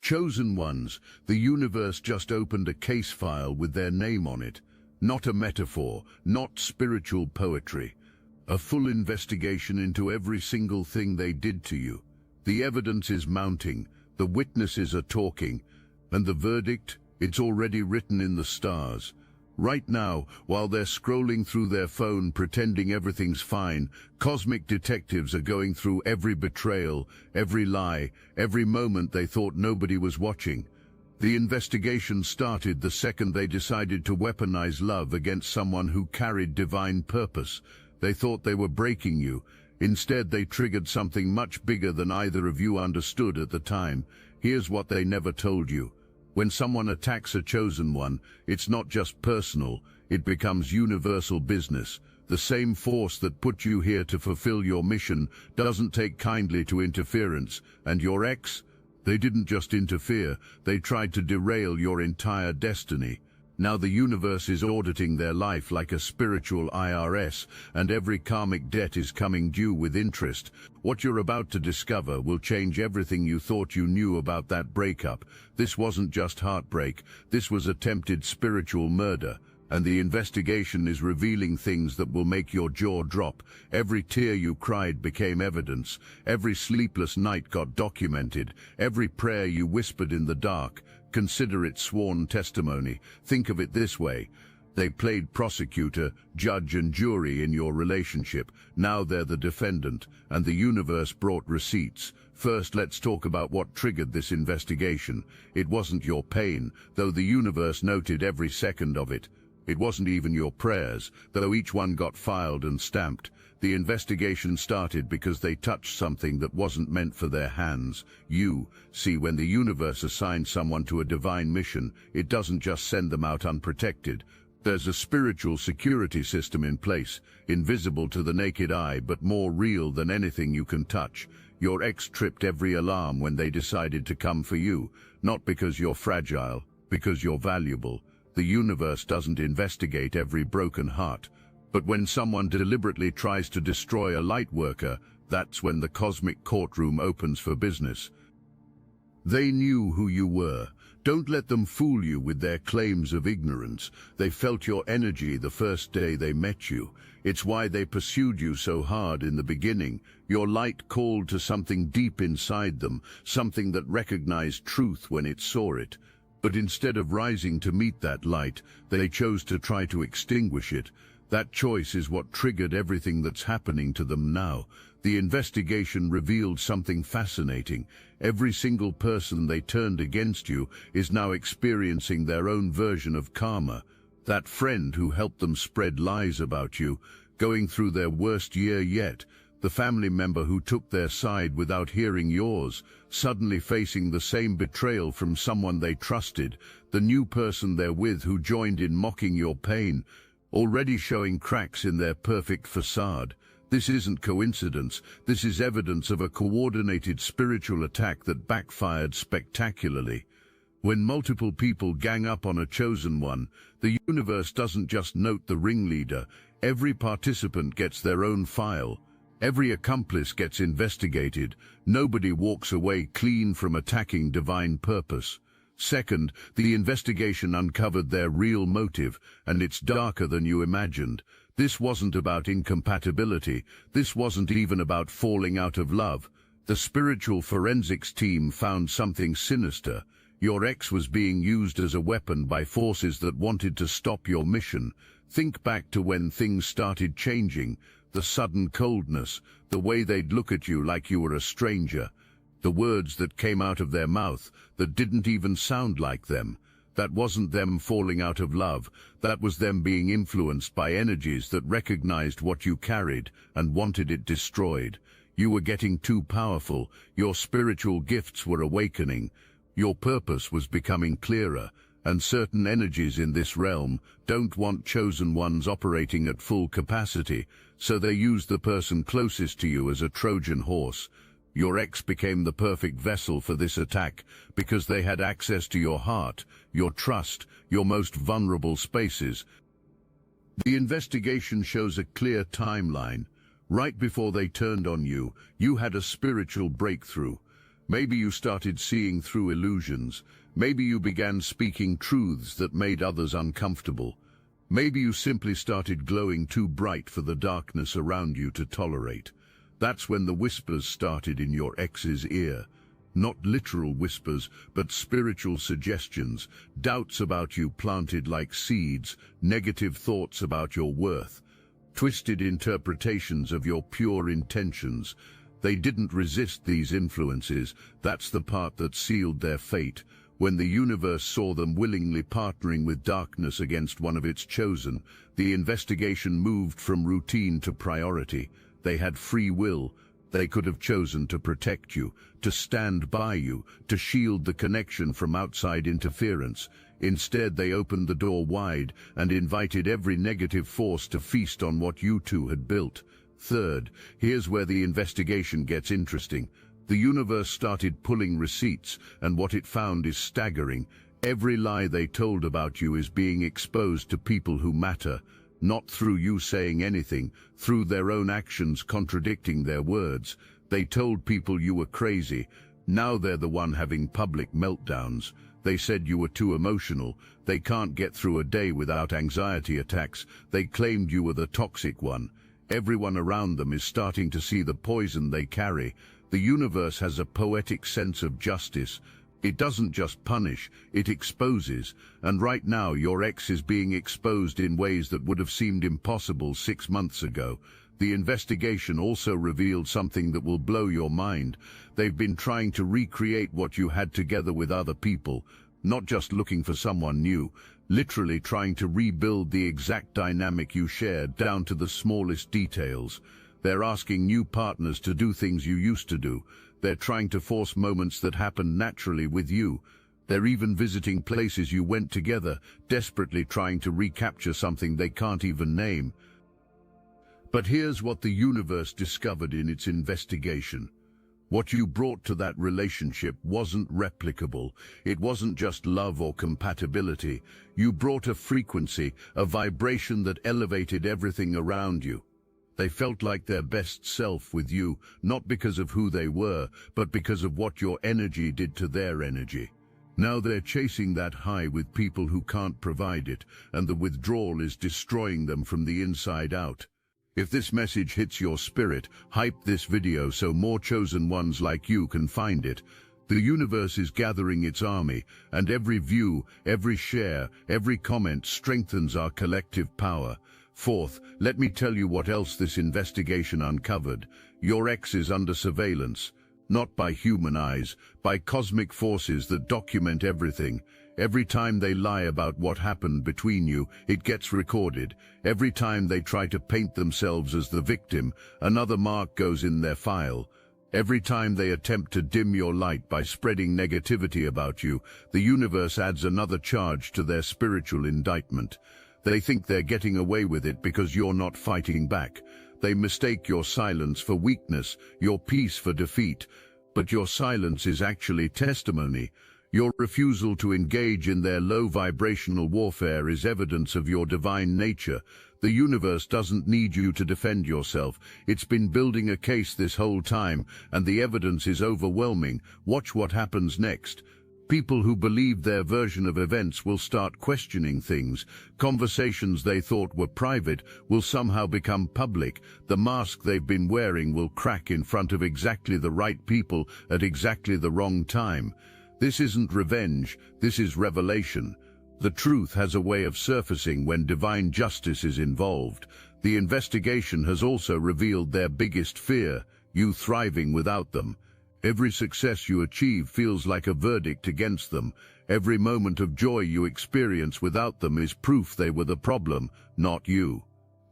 Chosen ones, the universe just opened a case file with their name on it. Not a metaphor, not spiritual poetry. A full investigation into every single thing they did to you. The evidence is mounting, the witnesses are talking, and the verdict, it's already written in the stars. Right now, while they're scrolling through their phone pretending everything's fine, cosmic detectives are going through every betrayal, every lie, every moment they thought nobody was watching. The investigation started the second they decided to weaponize love against someone who carried divine purpose. They thought they were breaking you. Instead, they triggered something much bigger than either of you understood at the time. Here's what they never told you. When someone attacks a chosen one, it's not just personal, it becomes universal business. The same force that put you here to fulfill your mission doesn't take kindly to interference, and your ex? They didn't just interfere, they tried to derail your entire destiny. Now the universe is auditing their life like a spiritual IRS, and every karmic debt is coming due with interest. What you're about to discover will change everything you thought you knew about that breakup. This wasn't just heartbreak, this was attempted spiritual murder. And the investigation is revealing things that will make your jaw drop. Every tear you cried became evidence. Every sleepless night got documented. Every prayer you whispered in the dark. Consider it sworn testimony. Think of it this way. They played prosecutor, judge and jury in your relationship. Now they're the defendant, and the universe brought receipts. First, let's talk about what triggered this investigation. It wasn't your pain, though the universe noted every second of it. It wasn't even your prayers, though each one got filed and stamped. The investigation started because they touched something that wasn't meant for their hands. See, when the universe assigns someone to a divine mission, it doesn't just send them out unprotected. There's a spiritual security system in place, invisible to the naked eye, but more real than anything you can touch. Your ex tripped every alarm when they decided to come for you, not because you're fragile, because you're valuable. The universe doesn't investigate every broken heart. But when someone deliberately tries to destroy a light worker, that's when the cosmic courtroom opens for business. They knew who you were. Don't let them fool you with their claims of ignorance. They felt your energy the first day they met you. It's why they pursued you so hard in the beginning. Your light called to something deep inside them, something that recognized truth when it saw it. But instead of rising to meet that light, they chose to try to extinguish it. That choice is what triggered everything that's happening to them now. The investigation revealed something fascinating. Every single person they turned against you is now experiencing their own version of karma. That friend who helped them spread lies about you, going through their worst year yet. The family member who took their side without hearing yours, suddenly facing the same betrayal from someone they trusted. The new person they're with who joined in mocking your pain, already showing cracks in their perfect facade. This isn't coincidence. This is evidence of a coordinated spiritual attack that backfired spectacularly. When multiple people gang up on a chosen one, the universe doesn't just note the ringleader. Every participant gets their own file. Every accomplice gets investigated. Nobody walks away clean from attacking divine purpose. Second, the investigation uncovered their real motive, and it's darker than you imagined. This wasn't about incompatibility. This wasn't even about falling out of love. The spiritual forensics team found something sinister. Your ex was being used as a weapon by forces that wanted to stop your mission. Think back to when things started changing. The sudden coldness, the way they'd look at you like you were a stranger. The words that came out of their mouth that didn't even sound like them. That wasn't them falling out of love. That was them being influenced by energies that recognized what you carried and wanted it destroyed. You were getting too powerful. Your spiritual gifts were awakening. Your purpose was becoming clearer. And certain energies in this realm don't want chosen ones operating at full capacity, so they use the person closest to you as a Trojan horse. Your ex became the perfect vessel for this attack because they had access to your heart, your trust, your most vulnerable spaces. The investigation shows a clear timeline. Right before they turned on you, you had a spiritual breakthrough. Maybe you started seeing through illusions. Maybe you began speaking truths that made others uncomfortable. Maybe you simply started glowing too bright for the darkness around you to tolerate. That's when the whispers started in your ex's ear. Not literal whispers, but spiritual suggestions, doubts about you planted like seeds, negative thoughts about your worth, twisted interpretations of your pure intentions. They didn't resist these influences. That's the part that sealed their fate. When the universe saw them willingly partnering with darkness against one of its chosen, the investigation moved from routine to priority. They had free will. They could have chosen to protect you, to stand by you, to shield the connection from outside interference. Instead, they opened the door wide and invited every negative force to feast on what you two had built. Third, here's where the investigation gets interesting. The universe started pulling receipts, and what it found is staggering. Every lie they told about you is being exposed to people who matter, not through you saying anything, through their own actions contradicting their words. They told people you were crazy. Now they're the one having public meltdowns. They said you were too emotional. They can't get through a day without anxiety attacks. They claimed you were the toxic one. Everyone around them is starting to see the poison they carry. The universe has a poetic sense of justice. It doesn't just punish, it exposes. And right now your ex is being exposed in ways that would have seemed impossible 6 months ago. The investigation also revealed something that will blow your mind. They've been trying to recreate what you had together with other people, not just looking for someone new, literally trying to rebuild the exact dynamic you shared down to the smallest details. They're asking new partners to do things you used to do. They're trying to force moments that happened naturally with you. They're even visiting places you went together, desperately trying to recapture something they can't even name. But here's what the universe discovered in its investigation. What you brought to that relationship wasn't replicable. It wasn't just love or compatibility. You brought a frequency, a vibration that elevated everything around you. They felt like their best self with you, not because of who they were, but because of what your energy did to their energy. Now they're chasing that high with people who can't provide it, and the withdrawal is destroying them from the inside out. If this message hits your spirit, hype this video so more chosen ones like you can find it. The universe is gathering its army, and every view, every share, every comment strengthens our collective power. Fourth, let me tell you what else this investigation uncovered. Your ex is under surveillance, not by human eyes, by cosmic forces that document everything. Every time they lie about what happened between you, it gets recorded. Every time they try to paint themselves as the victim, another mark goes in their file. Every time they attempt to dim your light by spreading negativity about you, the universe adds another charge to their spiritual indictment. They think they're getting away with it because you're not fighting back. They mistake your silence for weakness, your peace for defeat. But your silence is actually testimony. Your refusal to engage in their low vibrational warfare is evidence of your divine nature. The universe doesn't need you to defend yourself. It's been building a case this whole time, and the evidence is overwhelming. Watch what happens next. People who believe their version of events will start questioning things. Conversations they thought were private will somehow become public. The mask they've been wearing will crack in front of exactly the right people at exactly the wrong time. This isn't revenge, this is revelation. The truth has a way of surfacing when divine justice is involved. The investigation has also revealed their biggest fear, you thriving without them. Every success you achieve feels like a verdict against them. Every moment of joy you experience without them is proof they were the problem, not you.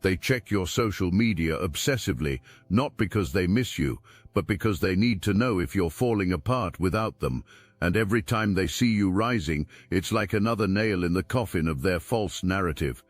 They check your social media obsessively, not because they miss you, but because they need to know if you're falling apart without them. And every time they see you rising, it's like another nail in the coffin of their false narrative.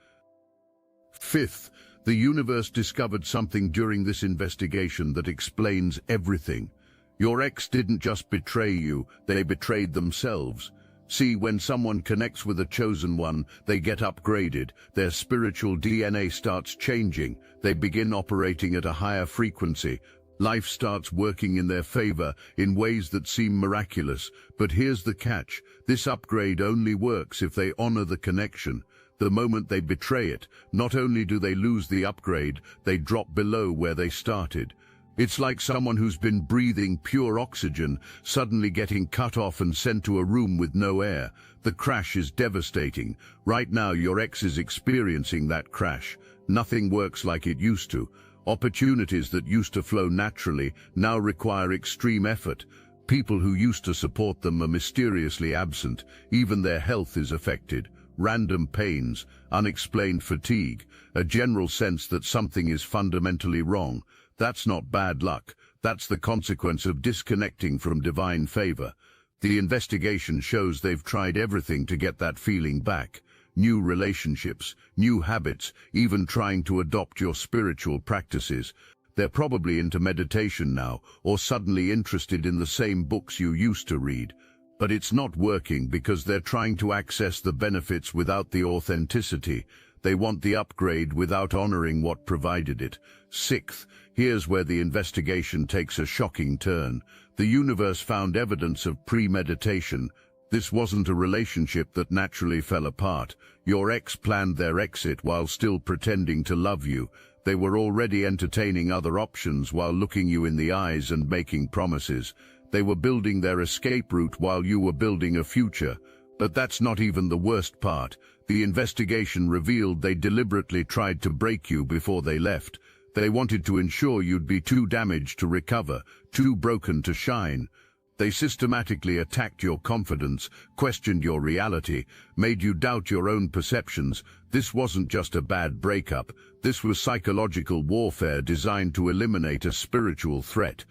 Fifth, the universe discovered something during this investigation that explains everything. Your ex didn't just betray you, they betrayed themselves. See, when someone connects with a chosen one, they get upgraded, their spiritual DNA starts changing, they begin operating at a higher frequency. Life starts working in their favor in ways that seem miraculous. But here's the catch. This upgrade only works if they honor the connection. The moment they betray it, not only do they lose the upgrade, they drop below where they started. It's like someone who's been breathing pure oxygen, suddenly getting cut off and sent to a room with no air. The crash is devastating. Right now, your ex is experiencing that crash. Nothing works like it used to. Opportunities that used to flow naturally now require extreme effort. People who used to support them are mysteriously absent. Even their health is affected. Random pains, unexplained fatigue, a general sense that something is fundamentally wrong. That's not bad luck. That's the consequence of disconnecting from divine favor. The investigation shows they've tried everything to get that feeling back. New relationships, new habits, even trying to adopt your spiritual practices. They're probably into meditation now, or suddenly interested in the same books you used to read. But it's not working because they're trying to access the benefits without the authenticity. They want the upgrade without honoring what provided it. Sixth, here's where the investigation takes a shocking turn. The universe found evidence of premeditation. This wasn't a relationship that naturally fell apart. Your ex planned their exit while still pretending to love you. They were already entertaining other options while looking you in the eyes and making promises. They were building their escape route while you were building a future. But that's not even the worst part. The investigation revealed they deliberately tried to break you before they left. They wanted to ensure you'd be too damaged to recover, too broken to shine. They systematically attacked your confidence, questioned your reality, made you doubt your own perceptions. This wasn't just a bad breakup. This was psychological warfare designed to eliminate a spiritual threat.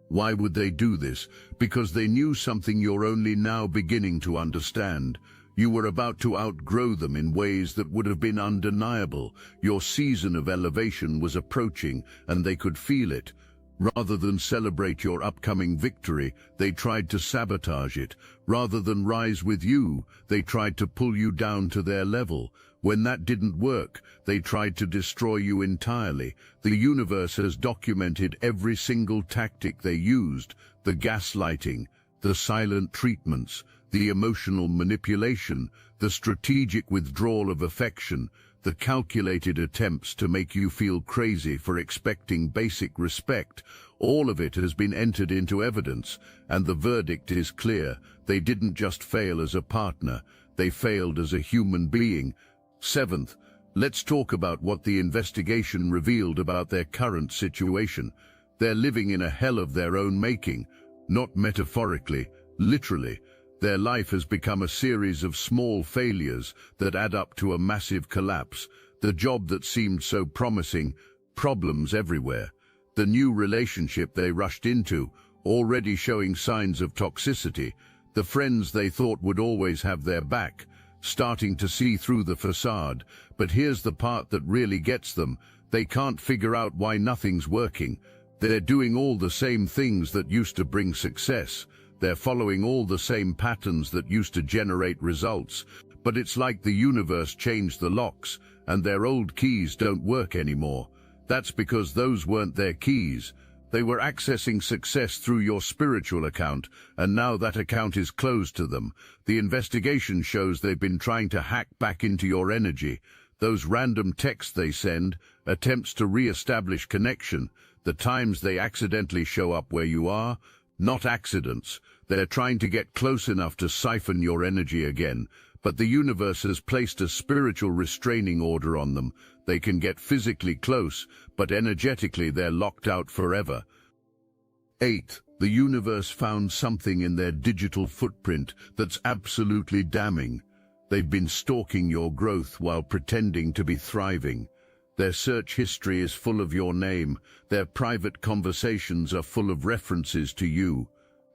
Why would they do this? Because they knew something you're only now beginning to understand. You were about to outgrow them in ways that would have been undeniable. Your season of elevation was approaching, and they could feel it. Rather than celebrate your upcoming victory, they tried to sabotage it. Rather than rise with you, they tried to pull you down to their level. When that didn't work, they tried to destroy you entirely. The universe has documented every single tactic they used: the gaslighting, the silent treatments, the emotional manipulation, the strategic withdrawal of affection, the calculated attempts to make you feel crazy for expecting basic respect. All of it has been entered into evidence, and the verdict is clear. They didn't just fail as a partner, they failed as a human being. Seventh, let's talk about what the investigation revealed about their current situation. They're living in a hell of their own making, not metaphorically, literally. Their life has become a series of small failures that add up to a massive collapse. The job that seemed so promising, problems everywhere. The new relationship they rushed into, already showing signs of toxicity. The friends they thought would always have their back, starting to see through the facade. But here's the part that really gets them. They can't figure out why nothing's working. They're doing all the same things that used to bring success. They're following all the same patterns that used to generate results. But it's like the universe changed the locks, and their old keys don't work anymore. That's because those weren't their keys. They were accessing success through your spiritual account, and now that account is closed to them. The investigation shows they've been trying to hack back into your energy. Those random texts they send, attempts to re-establish connection, the times they accidentally show up where you are, not accidents. They're trying to get close enough to siphon your energy again. But the universe has placed a spiritual restraining order on them. They can get physically close, but energetically they're locked out forever. 8. The universe found something in their digital footprint that's absolutely damning. They've been stalking your growth while pretending to be thriving. Their search history is full of your name. Their private conversations are full of references to you.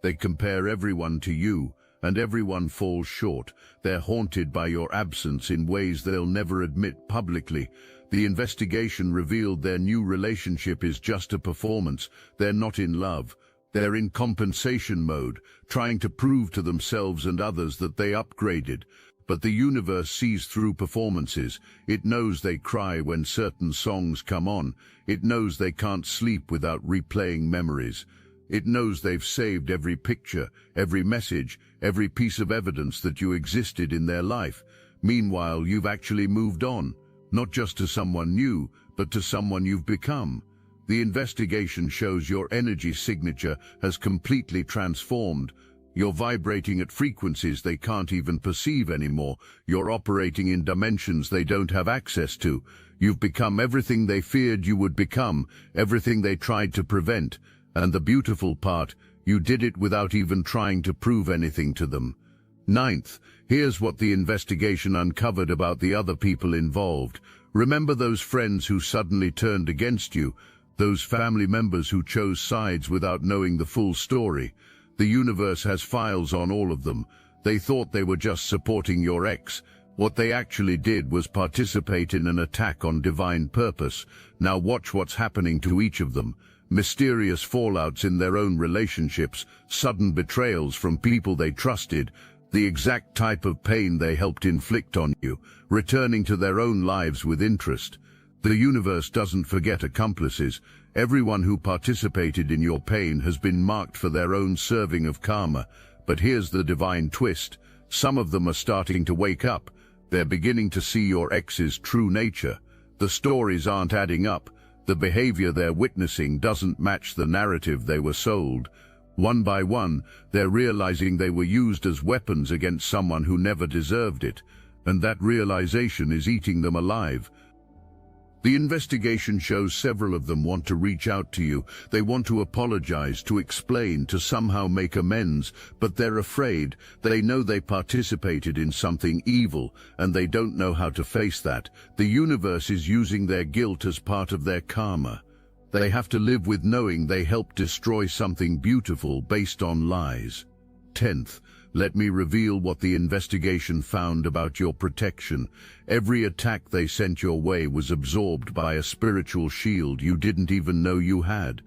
They compare everyone to you, and everyone falls short. They're haunted by your absence in ways they'll never admit publicly. The investigation revealed their new relationship is just a performance. They're not in love. They're in compensation mode, trying to prove to themselves and others that they upgraded. But the universe sees through performances. It knows they cry when certain songs come on. It knows they can't sleep without replaying memories. It knows they've saved every picture, every message, every piece of evidence that you existed in their life. Meanwhile, you've actually moved on, not just to someone new, but to someone you've become. The investigation shows your energy signature has completely transformed. You're vibrating at frequencies they can't even perceive anymore. You're operating in dimensions they don't have access to. You've become everything they feared you would become, everything they tried to prevent. And the beautiful part, you did it without even trying to prove anything to them. Ninth, here's what the investigation uncovered about the other people involved. Remember those friends who suddenly turned against you? Those family members who chose sides without knowing the full story? The universe has files on all of them. They thought they were just supporting your ex. What they actually did was participate in an attack on divine purpose. Now watch what's happening to each of them. Mysterious fallouts in their own relationships, sudden betrayals from people they trusted, the exact type of pain they helped inflict on you, returning to their own lives with interest. The universe doesn't forget accomplices. Everyone who participated in your pain has been marked for their own serving of karma. But here's the divine twist. Some of them are starting to wake up. They're beginning to see your ex's true nature. The stories aren't adding up. The behavior they're witnessing doesn't match the narrative they were sold. One by one, they're realizing they were used as weapons against someone who never deserved it. And that realization is eating them alive. The investigation shows several of them want to reach out to you. They want to apologize, to explain, to somehow make amends, but they're afraid. They know they participated in something evil, and they don't know how to face that. The universe is using their guilt as part of their karma. They have to live with knowing they helped destroy something beautiful based on lies. 10th, let me reveal what the investigation found about your protection. Every attack they sent your way was absorbed by a spiritual shield you didn't even know you had.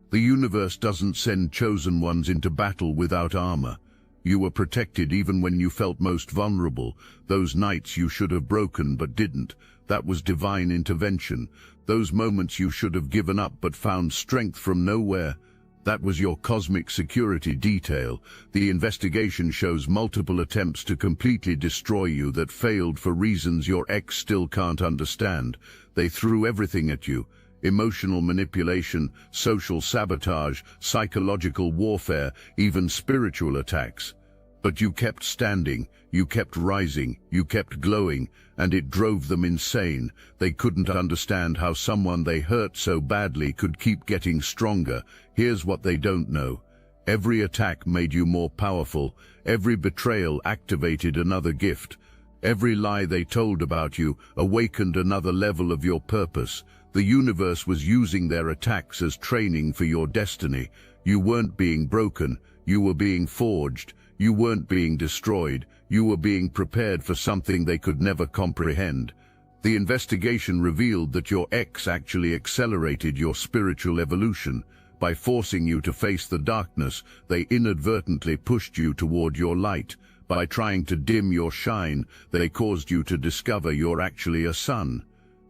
The universe doesn't send chosen ones into battle without armor. You were protected even when you felt most vulnerable. Those nights you should have broken but didn't. That was divine intervention. Those moments you should have given up but found strength from nowhere. That was your cosmic security detail. The investigation shows multiple attempts to completely destroy you that failed for reasons your ex still can't understand. They threw everything at you. Emotional manipulation, social sabotage, psychological warfare, even spiritual attacks. But you kept standing, you kept rising, you kept glowing, and it drove them insane. They couldn't understand how someone they hurt so badly could keep getting stronger. Here's what they don't know. Every attack made you more powerful. Every betrayal activated another gift. Every lie they told about you awakened another level of your purpose. The universe was using their attacks as training for your destiny. You weren't being broken, you were being forged. You weren't being destroyed, you were being prepared for something they could never comprehend. The investigation revealed that your ex actually accelerated your spiritual evolution. By forcing you to face the darkness, they inadvertently pushed you toward your light. By trying to dim your shine, they caused you to discover you're actually a sun.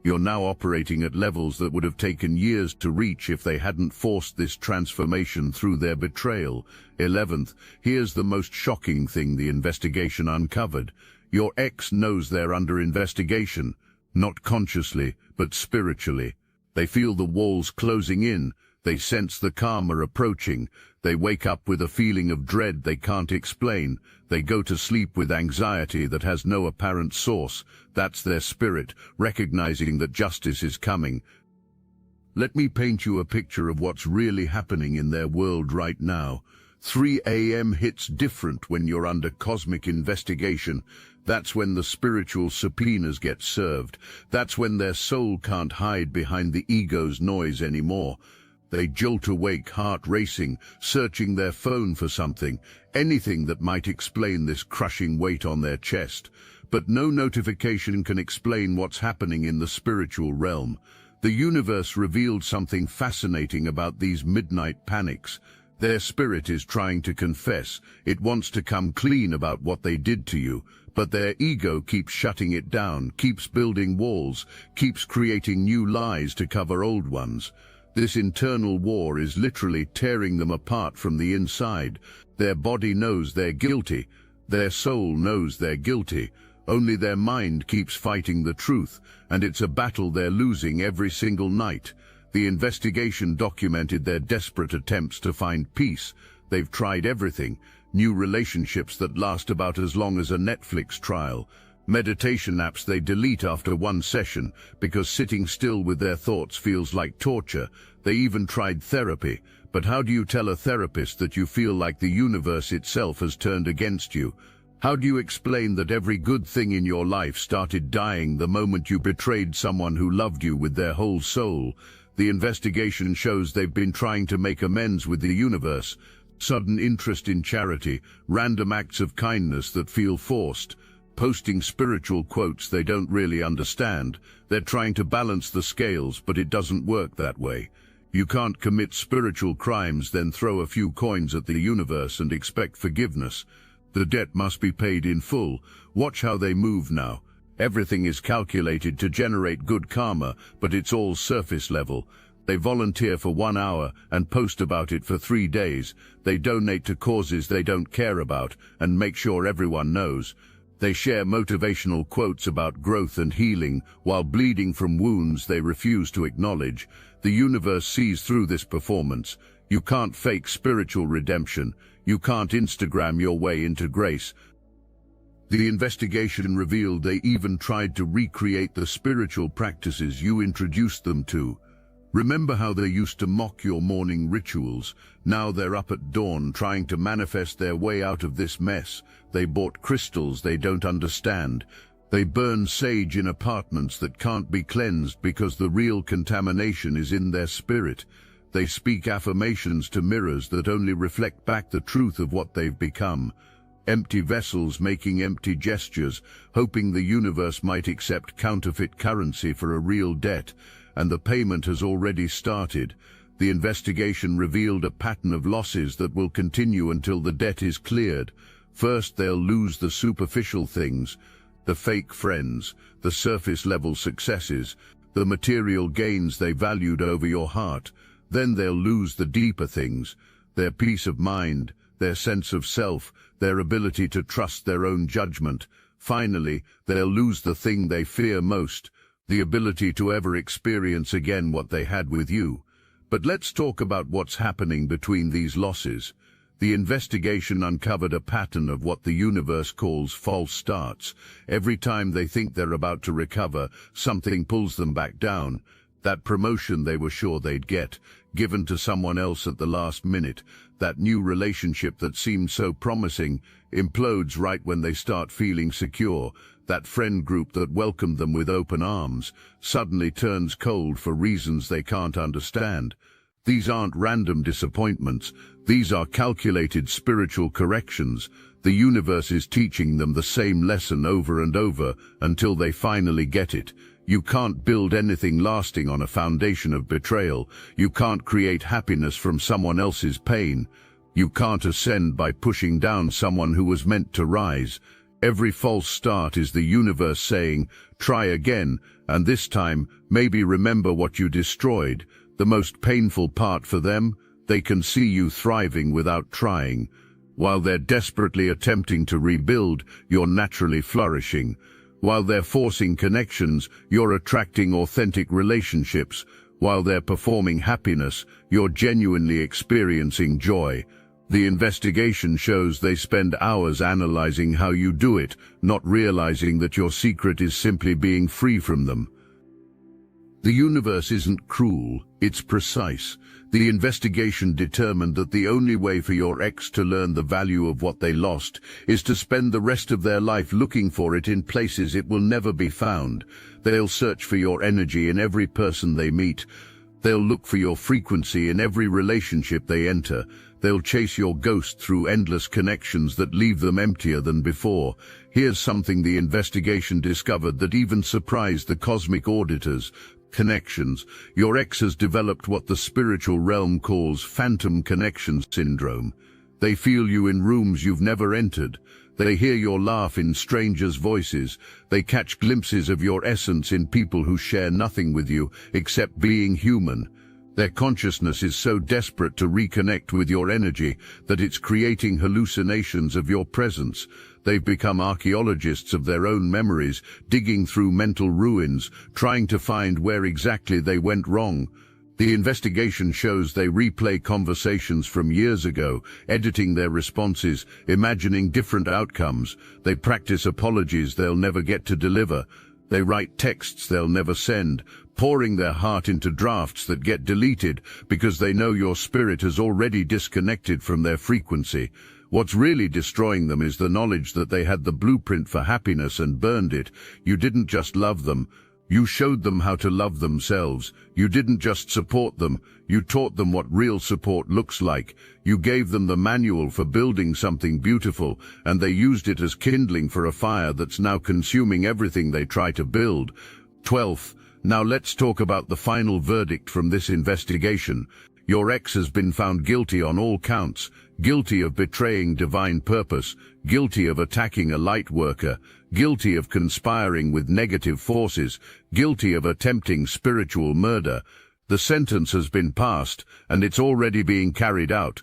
You're now operating at levels that would have taken years to reach if they hadn't forced this transformation through their betrayal. 11th, here's the most shocking thing the investigation uncovered. Your ex knows they're under investigation, not consciously, but spiritually. They feel the walls closing in. They sense the karma approaching. They wake up with a feeling of dread they can't explain. They go to sleep with anxiety that has no apparent source. That's their spirit, recognizing that justice is coming. Let me paint you a picture of what's really happening in their world right now. 3 a.m. hits different when you're under cosmic investigation. That's when the spiritual subpoenas get served. That's when their soul can't hide behind the ego's noise anymore. They jolt awake, heart racing, searching their phone for something, anything that might explain this crushing weight on their chest. But no notification can explain what's happening in the spiritual realm. The universe revealed something fascinating about these midnight panics. Their spirit is trying to confess. It wants to come clean about what they did to you, but their ego keeps shutting it down, keeps building walls, keeps creating new lies to cover old ones. This internal war is literally tearing them apart from the inside. Their body knows they're guilty. Their soul knows they're guilty. Only their mind keeps fighting the truth, and it's a battle they're losing every single night. The investigation documented their desperate attempts to find peace. They've tried everything. New relationships that last about as long as a Netflix trial. Meditation apps they delete after one session because sitting still with their thoughts feels like torture. They even tried therapy. But how do you tell a therapist that you feel like the universe itself has turned against you? How do you explain that every good thing in your life started dying the moment you betrayed someone who loved you with their whole soul? The investigation shows they've been trying to make amends with the universe. Sudden interest in charity, random acts of kindness that feel forced, posting spiritual quotes they don't really understand. They're trying to balance the scales, but it doesn't work that way. You can't commit spiritual crimes, then throw a few coins at the universe and expect forgiveness. The debt must be paid in full. Watch how they move now. Everything is calculated to generate good karma, but it's all surface level. They volunteer for 1 hour and post about it for 3 days. They donate to causes they don't care about and make sure everyone knows. They share motivational quotes about growth and healing while bleeding from wounds they refuse to acknowledge. The universe sees through this performance. You can't fake spiritual redemption. You can't Instagram your way into grace. The investigation revealed they even tried to recreate the spiritual practices you introduced them to. Remember how they used to mock your morning rituals? Now they're up at dawn trying to manifest their way out of this mess. They bought crystals they don't understand. They burn sage in apartments that can't be cleansed because the real contamination is in their spirit. They speak affirmations to mirrors that only reflect back the truth of what they've become. Empty vessels making empty gestures, hoping the universe might accept counterfeit currency for a real debt. And the payment has already started. The investigation revealed a pattern of losses that will continue until the debt is cleared. First, they'll lose the superficial things, the fake friends, the surface-level successes, the material gains they valued over your heart. Then they'll lose the deeper things, their peace of mind, their sense of self, their ability to trust their own judgment. Finally, they'll lose the thing they fear most, the ability to ever experience again what they had with you. But let's talk about what's happening between these losses. The investigation uncovered a pattern of what the universe calls false starts. Every time they think they're about to recover, something pulls them back down. That promotion they were sure they'd get, given to someone else at the last minute. That new relationship that seemed so promising implodes right when they start feeling secure. That friend group that welcomed them with open arms suddenly turns cold for reasons they can't understand. These aren't random disappointments. These are calculated spiritual corrections. The universe is teaching them the same lesson over and over until they finally get it. You can't build anything lasting on a foundation of betrayal. You can't create happiness from someone else's pain. You can't ascend by pushing down someone who was meant to rise. Every false start is the universe saying, try again, and this time, maybe remember what you destroyed. The most painful part for them, they can see you thriving without trying. While they're desperately attempting to rebuild, you're naturally flourishing. While they're forcing connections, you're attracting authentic relationships. While they're performing happiness, you're genuinely experiencing joy. The investigation shows they spend hours analyzing how you do it, not realizing that your secret is simply being free from them. The universe isn't cruel, it's precise. The investigation determined that the only way for your ex to learn the value of what they lost is to spend the rest of their life looking for it in places it will never be found. They'll search for your energy in every person they meet. They'll look for your frequency in every relationship they enter. They'll chase your ghost through endless connections that leave them emptier than before. Here's something the investigation discovered that even surprised the cosmic auditors. Connections. Your ex has developed what the spiritual realm calls phantom connection syndrome. They feel you in rooms you've never entered. They hear your laugh in strangers' voices. They catch glimpses of your essence in people who share nothing with you except being human. Their consciousness is so desperate to reconnect with your energy that it's creating hallucinations of your presence. They've become archaeologists of their own memories, digging through mental ruins, trying to find where exactly they went wrong. The investigation shows they replay conversations from years ago, editing their responses, imagining different outcomes. They practice apologies they'll never get to deliver. They write texts they'll never send, pouring their heart into drafts that get deleted because they know your spirit has already disconnected from their frequency. What's really destroying them is the knowledge that they had the blueprint for happiness and burned it. You didn't just love them. You showed them how to love themselves. You didn't just support them. You taught them what real support looks like. You gave them the manual for building something beautiful, and they used it as kindling for a fire that's now consuming everything they try to build. 12th, now let's talk about the final verdict from this investigation. Your ex has been found guilty on all counts. Guilty of betraying divine purpose, guilty of attacking a light worker, guilty of conspiring with negative forces, guilty of attempting spiritual murder. The sentence has been passed, and it's already being carried out.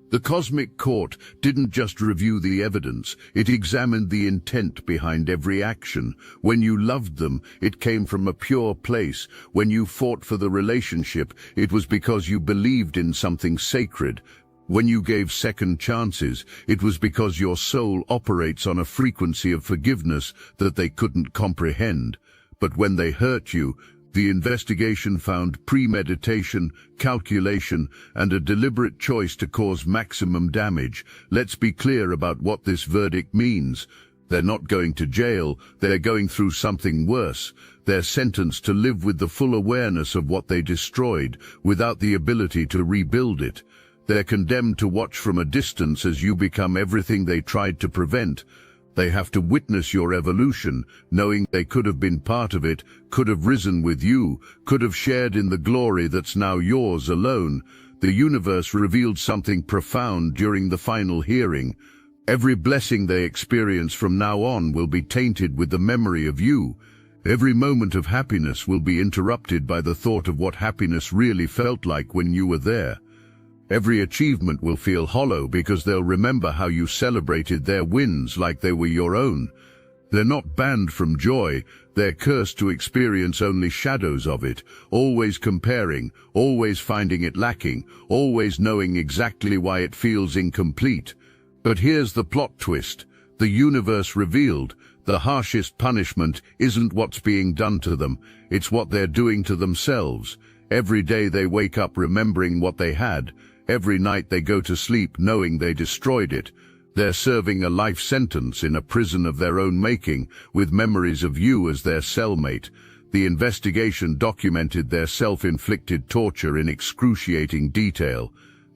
The cosmic court didn't just review the evidence, it examined the intent behind every action. When you loved them, it came from a pure place. When you fought for the relationship, it was because you believed in something sacred. When you gave second chances, it was because your soul operates on a frequency of forgiveness that they couldn't comprehend. But when they hurt you, the investigation found premeditation, calculation, and a deliberate choice to cause maximum damage. Let's be clear about what this verdict means. They're not going to jail, they're going through something worse. They're sentenced to live with the full awareness of what they destroyed, without the ability to rebuild it. They're condemned to watch from a distance as you become everything they tried to prevent. They have to witness your evolution, knowing they could have been part of it, could have risen with you, could have shared in the glory that's now yours alone. The universe revealed something profound during the final hearing. Every blessing they experience from now on will be tainted with the memory of you. Every moment of happiness will be interrupted by the thought of what happiness really felt like when you were there. Every achievement will feel hollow because they'll remember how you celebrated their wins like they were your own. They're not banned from joy, they're cursed to experience only shadows of it, always comparing, always finding it lacking, always knowing exactly why it feels incomplete. But here's the plot twist. The universe revealed, the harshest punishment isn't what's being done to them, it's what they're doing to themselves. Every day they wake up remembering what they had. Every night they go to sleep knowing they destroyed it. They're serving a life sentence in a prison of their own making, with memories of you as their cellmate. The investigation documented their self-inflicted torture in excruciating detail.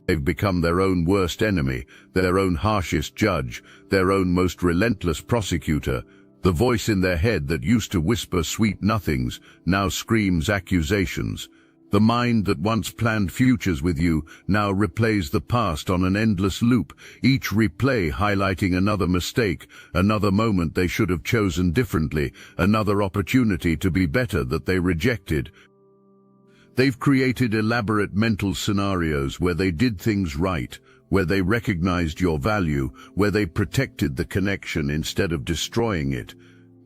They've become their own worst enemy, their own harshest judge, their own most relentless prosecutor. The voice in their head that used to whisper sweet nothings now screams accusations. The mind that once planned futures with you now replays the past on an endless loop, each replay highlighting another mistake, another moment they should have chosen differently, another opportunity to be better that they rejected. They've created elaborate mental scenarios where they did things right, where they recognized your value, where they protected the connection instead of destroying it.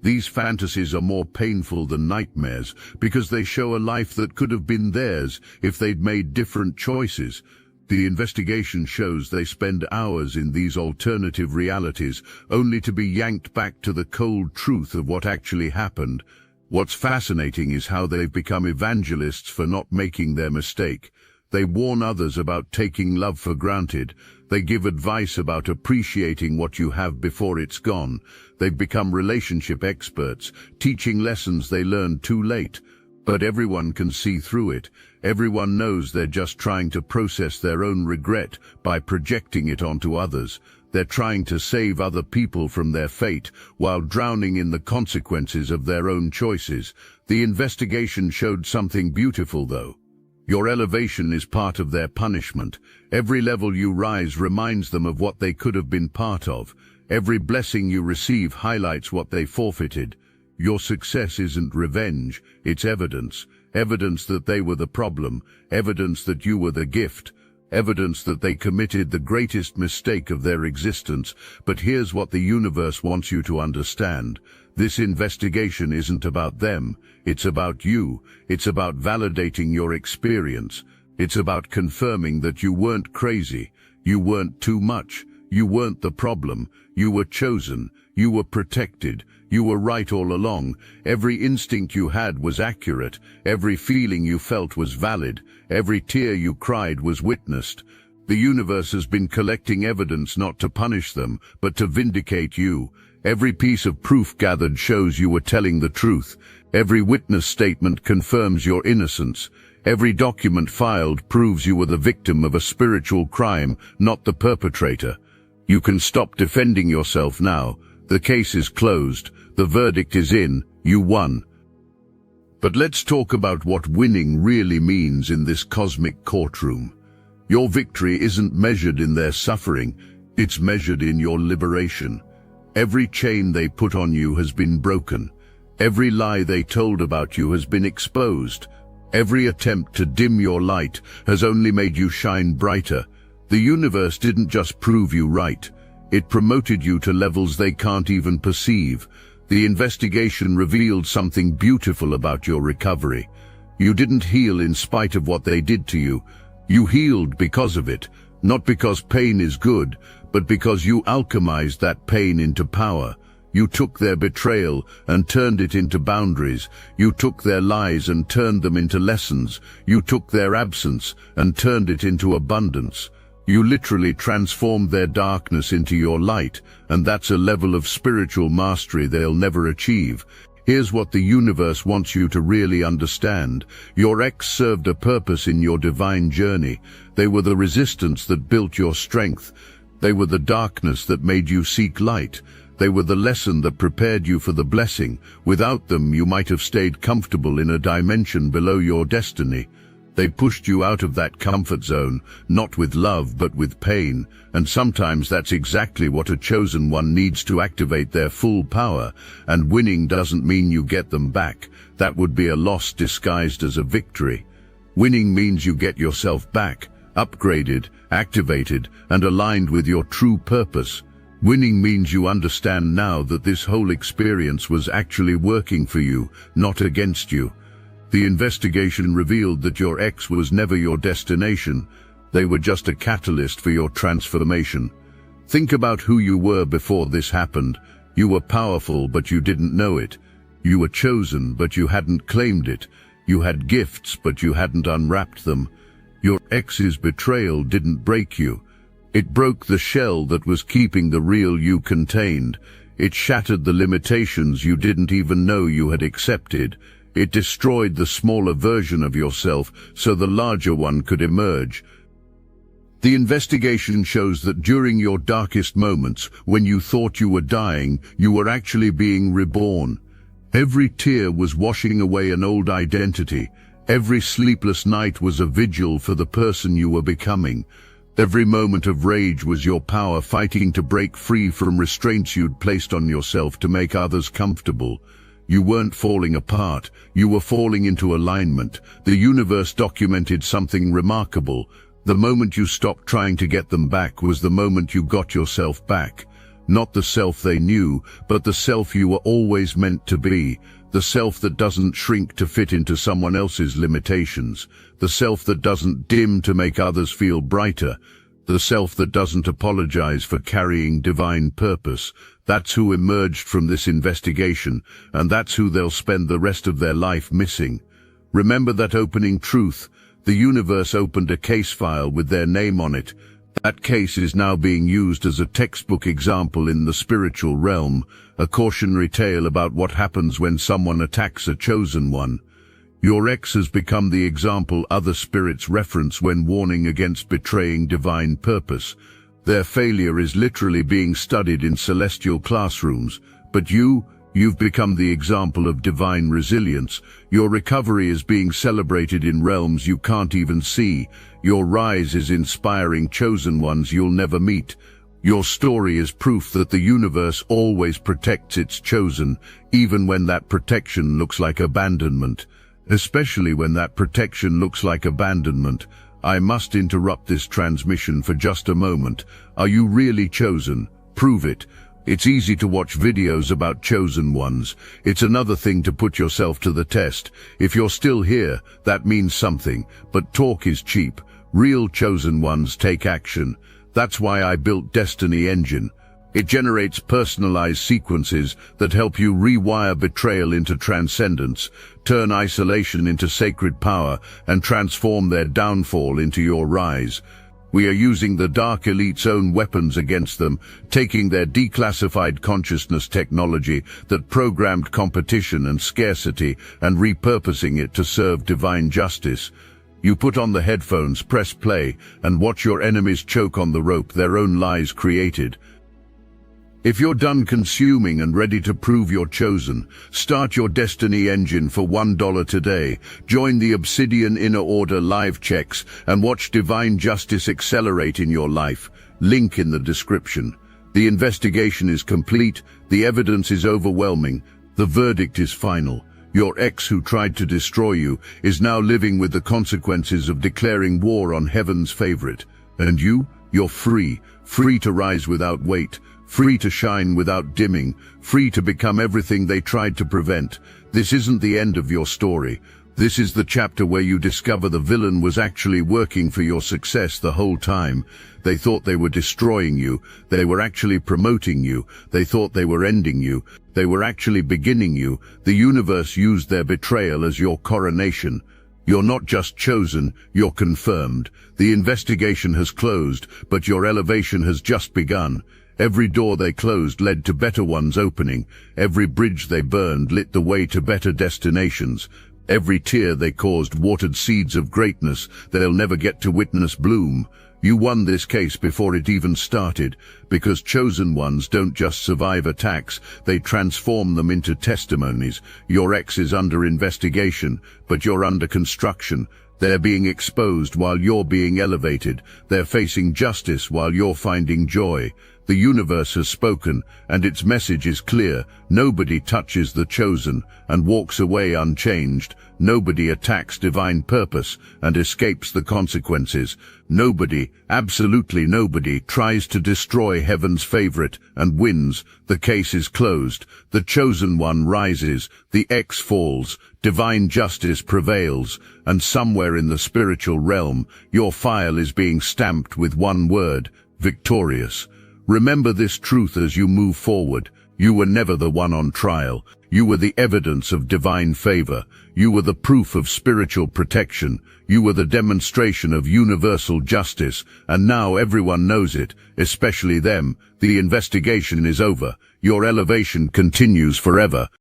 These fantasies are more painful than nightmares because they show a life that could have been theirs if they'd made different choices. The investigation shows they spend hours in these alternative realities only to be yanked back to the cold truth of what actually happened. What's fascinating is how they've become evangelists for not making their mistake. They warn others about taking love for granted. They give advice about appreciating what you have before it's gone. They've become relationship experts, teaching lessons they learned too late. But everyone can see through it. Everyone knows they're just trying to process their own regret by projecting it onto others. They're trying to save other people from their fate while drowning in the consequences of their own choices. The investigation showed something beautiful, though. Your elevation is part of their punishment. Every level you rise reminds them of what they could have been part of. Every blessing you receive highlights what they forfeited. Your success isn't revenge, it's evidence. Evidence that they were the problem. Evidence that you were the gift. Evidence that they committed the greatest mistake of their existence. But here's what the universe wants you to understand. This investigation isn't about them. It's about you. It's about validating your experience. It's about confirming that you weren't crazy. You weren't too much. You weren't the problem. You were chosen. You were protected. You were right all along. Every instinct you had was accurate. Every feeling you felt was valid. Every tear you cried was witnessed. The universe has been collecting evidence not to punish them, but to vindicate you. Every piece of proof gathered shows you were telling the truth. Every witness statement confirms your innocence. Every document filed proves you were the victim of a spiritual crime, not the perpetrator. You can stop defending yourself now. The case is closed. The verdict is in. You won. But let's talk about what winning really means in this cosmic courtroom. Your victory isn't measured in their suffering. It's measured in your liberation. Every chain they put on you has been broken. Every lie they told about you has been exposed. Every attempt to dim your light has only made you shine brighter. The universe didn't just prove you right. It promoted you to levels they can't even perceive. The investigation revealed something beautiful about your recovery. You didn't heal in spite of what they did to you. You healed because of it, not because pain is good, but because you alchemized that pain into power. You took their betrayal and turned it into boundaries. You took their lies and turned them into lessons. You took their absence and turned it into abundance. You literally transformed their darkness into your light, and that's a level of spiritual mastery they'll never achieve. Here's what the universe wants you to really understand. Your ex served a purpose in your divine journey. They were the resistance that built your strength. They were the darkness that made you seek light. They were the lesson that prepared you for the blessing. Without them, you might have stayed comfortable in a dimension below your destiny. They pushed you out of that comfort zone, not with love but with pain, and sometimes that's exactly what a chosen one needs to activate their full power. And winning doesn't mean you get them back. That would be a loss disguised as a victory. Winning means you get yourself back, upgraded, activated, and aligned with your true purpose. Winning means you understand now that this whole experience was actually working for you, not against you. The investigation revealed that your ex was never your destination. They were just a catalyst for your transformation. Think about who you were before this happened. You were powerful, but you didn't know it. You were chosen, but you hadn't claimed it. You had gifts, but you hadn't unwrapped them. Your ex's betrayal didn't break you. It broke the shell that was keeping the real you contained. It shattered the limitations you didn't even know you had accepted. It destroyed the smaller version of yourself so the larger one could emerge. The investigation shows that during your darkest moments, when you thought you were dying, you were actually being reborn. Every tear was washing away an old identity. Every sleepless night was a vigil for the person you were becoming. Every moment of rage was your power fighting to break free from restraints you'd placed on yourself to make others comfortable. You weren't falling apart, you were falling into alignment. The universe documented something remarkable. The moment you stopped trying to get them back was the moment you got yourself back. Not the self they knew, but the self you were always meant to be. The self that doesn't shrink to fit into someone else's limitations. The self that doesn't dim to make others feel brighter. The self that doesn't apologize for carrying divine purpose. That's who emerged from this investigation, and that's who they'll spend the rest of their life missing. Remember that opening truth. The universe opened a case file with their name on it. That case is now being used as a textbook example in the spiritual realm, a cautionary tale about what happens when someone attacks a chosen one. Your ex has become the example other spirits reference when warning against betraying divine purpose. Their failure is literally being studied in celestial classrooms, but you've become the example of divine resilience. Your recovery is being celebrated in realms you can't even see. Your rise is inspiring chosen ones you'll never meet. Your story is proof that the universe always protects its chosen, even when that protection looks like abandonment. Especially when that protection looks like abandonment. I must interrupt this transmission for just a moment. Are you really chosen? Prove it. It's easy to watch videos about chosen ones. It's another thing to put yourself to the test. If you're still here, that means something. But talk is cheap. Real chosen ones take action. That's why I built Destiny Engine. It generates personalized sequences that help you rewire betrayal into transcendence, turn isolation into sacred power, and transform their downfall into your rise. We are using the Dark Elite's own weapons against them, taking their declassified consciousness technology that programmed competition and scarcity and repurposing it to serve divine justice. You put on the headphones, press play, and watch your enemies choke on the rope their own lies created. If you're done consuming and ready to prove you're chosen, start your Destiny Engine for $1 today. Join the Obsidian Inner Order live checks and watch divine justice accelerate in your life. Link in the description. The investigation is complete. The evidence is overwhelming. The verdict is final. Your ex who tried to destroy you is now living with the consequences of declaring war on heaven's favorite. And you're free. Free to rise without weight. Free to shine without dimming, free to become everything they tried to prevent. This isn't the end of your story. This is the chapter where you discover the villain was actually working for your success the whole time. They thought they were destroying you. They were actually promoting you. They thought they were ending you. They were actually beginning you. The universe used their betrayal as your coronation. You're not just chosen, you're confirmed. The investigation has closed, but your elevation has just begun. Every door they closed led to better ones opening. Every bridge they burned lit the way to better destinations. Every tear they caused watered seeds of greatness they'll never get to witness bloom. You won this case before it even started, because chosen ones don't just survive attacks, they transform them into testimonies. Your ex is under investigation, but you're under construction. They're being exposed while you're being elevated. They're facing justice while you're finding joy. The universe has spoken, and its message is clear. Nobody touches the chosen and walks away unchanged. Nobody attacks divine purpose and escapes the consequences. Nobody, absolutely nobody, tries to destroy heaven's favorite and wins. The case is closed. The chosen one rises. The ex falls. Divine justice prevails. And somewhere in the spiritual realm, your file is being stamped with one word: victorious. Remember this truth as you move forward. You were never the one on trial. You were the evidence of divine favor. You were the proof of spiritual protection. You were the demonstration of universal justice. And now everyone knows it, especially them. The investigation is over. Your elevation continues forever.